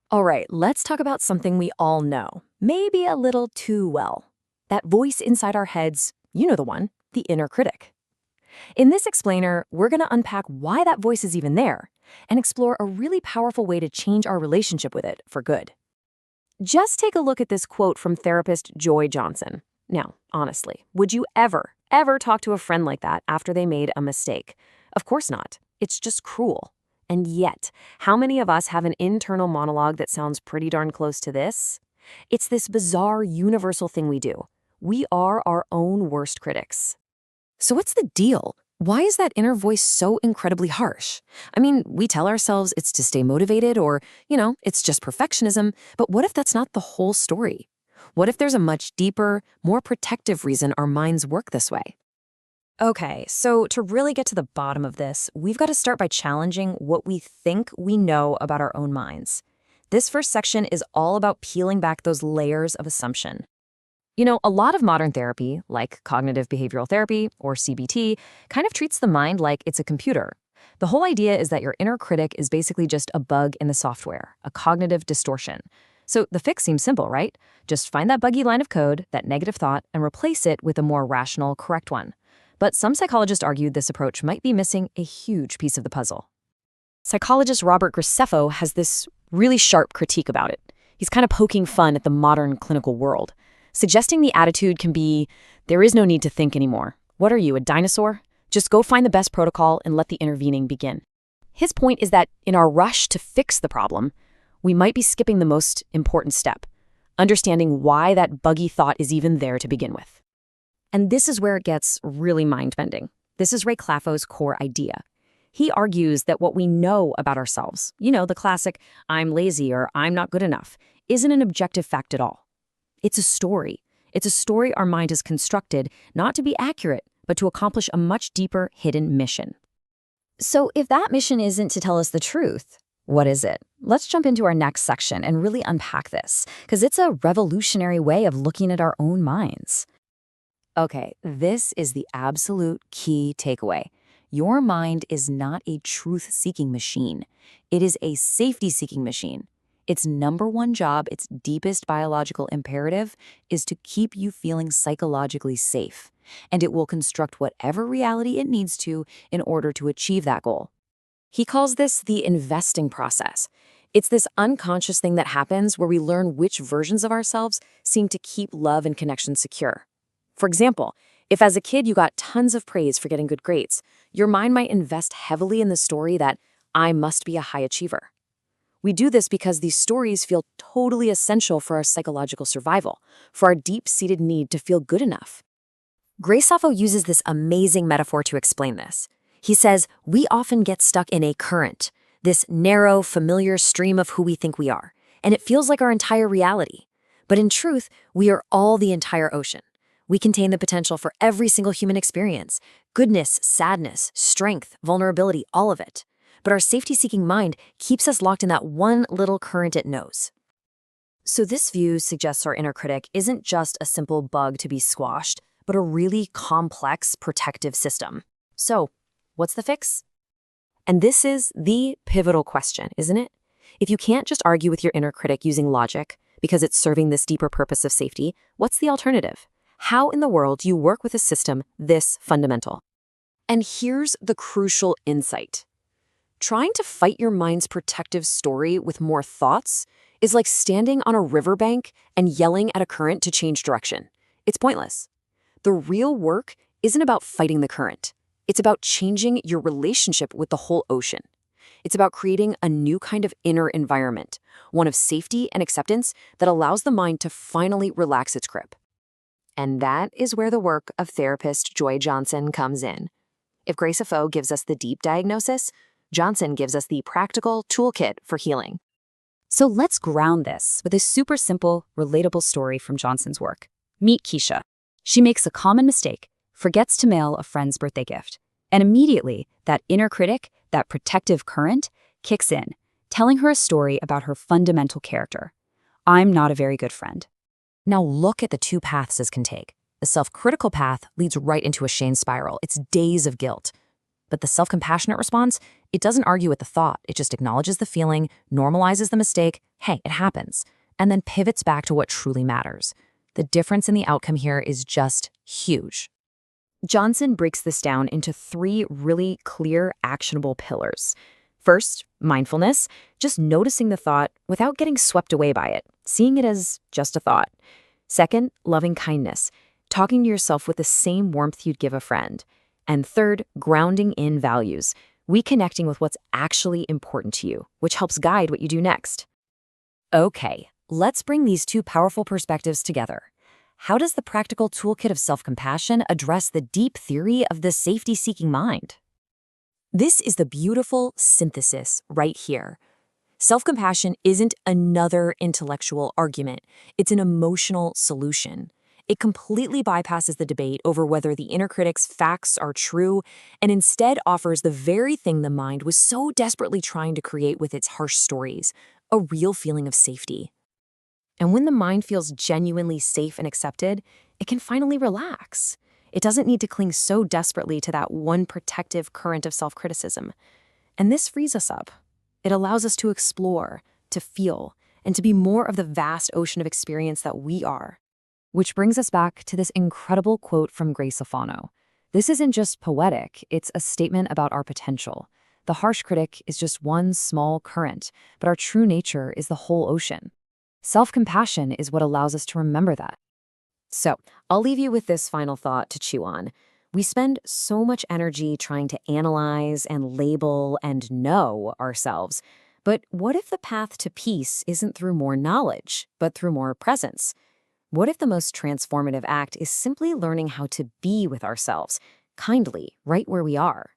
All right, let's talk about something we all know, maybe a little too well. That voice inside our heads, you know the one, the inner critic. In this explainer, we're going to unpack why that voice is even there and explore a really powerful way to change our relationship with it for good. Just take a look at this quote from therapist Joy Johnson. Now, honestly, would you ever talk to a friend like that after they made a mistake? Of course not. It's just cruel. And yet, how many of us have an internal monologue that sounds pretty darn close to this? It's this bizarre, universal thing we do. We are our own worst critics. So what's the deal? Why is that inner voice so incredibly harsh? I mean, we tell ourselves it's to stay motivated or, it's just perfectionism, but what if that's not the whole story? What if there's a much deeper, more protective reason our minds work this way? Okay, so to really get to the bottom of this, we've got to start by challenging what we think we know about our own minds. This first section is all about peeling back those layers of assumption. A lot of modern therapy, like cognitive behavioral therapy or CBT, kind of treats the mind like it's a computer. The whole idea is that your inner critic is basically just a bug in the software, a cognitive distortion. So the fix seems simple, right? Just find that buggy line of code, that negative thought, and replace it with a more rational, correct one. But some psychologists argued this approach might be missing a huge piece of the puzzle. Psychologist Robert Graceffo has this really sharp critique about it. He's kind of poking fun at the modern clinical world, suggesting the attitude can be, there is no need to think anymore. What are you, a dinosaur? Just go find the best protocol and let the intervening begin. His point is that in our rush to fix the problem, we might be skipping the most important step, understanding why that buggy thought is even there to begin with. And this is where it gets really mind-bending. This is Ray Claffo's core idea. He argues that what we know about ourselves, the classic, I'm lazy or I'm not good enough, isn't an objective fact at all. It's a story. It's a story our mind has constructed not to be accurate, but to accomplish a much deeper, hidden mission. So if that mission isn't to tell us the truth, what is it? Let's jump into our next section and really unpack this, because it's a revolutionary way of looking at our own minds. Okay, this is the absolute key takeaway. Your mind is not a truth-seeking machine. It is a safety-seeking machine. Its number one job, its deepest biological imperative, is to keep you feeling psychologically safe. And it will construct whatever reality it needs to in order to achieve that goal. He calls this the investing process. It's this unconscious thing that happens where we learn which versions of ourselves seem to keep love and connection secure. For example, if as a kid you got tons of praise for getting good grades, your mind might invest heavily in the story that I must be a high achiever. We do this because these stories feel totally essential for our psychological survival, for our deep-seated need to feel good enough. Graceffo uses this amazing metaphor to explain this. He says, we often get stuck in a current, this narrow, familiar stream of who we think we are, and it feels like our entire reality. But in truth, we are all the entire ocean. We contain the potential for every single human experience, goodness, sadness, strength, vulnerability, all of it. But our safety-seeking mind keeps us locked in that one little current it knows. So this view suggests our inner critic isn't just a simple bug to be squashed, but a really complex protective system. So, what's the fix? And this is the pivotal question, isn't it? If you can't just argue with your inner critic using logic, because it's serving this deeper purpose of safety, what's the alternative? How in the world do you work with a system this fundamental? And here's the crucial insight. Trying to fight your mind's protective story with more thoughts is like standing on a riverbank and yelling at a current to change direction. It's pointless. The real work isn't about fighting the current. It's about changing your relationship with the whole ocean. It's about creating a new kind of inner environment, one of safety and acceptance that allows the mind to finally relax its grip. And that is where the work of therapist Joy Johnson comes in. If Graceffo gives us the deep diagnosis, Johnson gives us the practical toolkit for healing. So let's ground this with a super simple, relatable story from Johnson's work. Meet Keisha. She makes a common mistake, forgets to mail a friend's birthday gift. And immediately, that inner critic, that protective current, kicks in, telling her a story about her fundamental character. I'm not a very good friend. Now look at the two paths this can take. The self-critical path leads right into a shame spiral. It's days of guilt. But the self-compassionate response, it doesn't argue with the thought. It just acknowledges the feeling, normalizes the mistake, hey, it happens, and then pivots back to what truly matters. The difference in the outcome here is just huge. Johnson breaks this down into 3 really clear, actionable pillars. First, mindfulness, just noticing the thought without getting swept away by it, seeing it as just a thought. Second, loving kindness, talking to yourself with the same warmth you'd give a friend. And third, grounding in values, reconnecting with what's actually important to you, which helps guide what you do next. Okay, let's bring these 2 powerful perspectives together. How does the practical toolkit of self-compassion address the deep theory of the safety-seeking mind? This is the beautiful synthesis right here. Self-compassion isn't another intellectual argument. It's an emotional solution. It completely bypasses the debate over whether the inner critic's facts are true and instead offers the very thing the mind was so desperately trying to create with its harsh stories, a real feeling of safety. And when the mind feels genuinely safe and accepted, it can finally relax. It doesn't need to cling so desperately to that one protective current of self-criticism. And this frees us up. It allows us to explore, to feel, and to be more of the vast ocean of experience that we are. Which brings us back to this incredible quote from Grace Alfano. This isn't just poetic, it's a statement about our potential. The harsh critic is just one small current, but our true nature is the whole ocean. Self-compassion is what allows us to remember that. So, I'll leave you with this final thought to chew on. We spend so much energy trying to analyze and label and know ourselves. But what if the path to peace isn't through more knowledge, but through more presence? What if the most transformative act is simply learning how to be with ourselves, kindly, right where we are?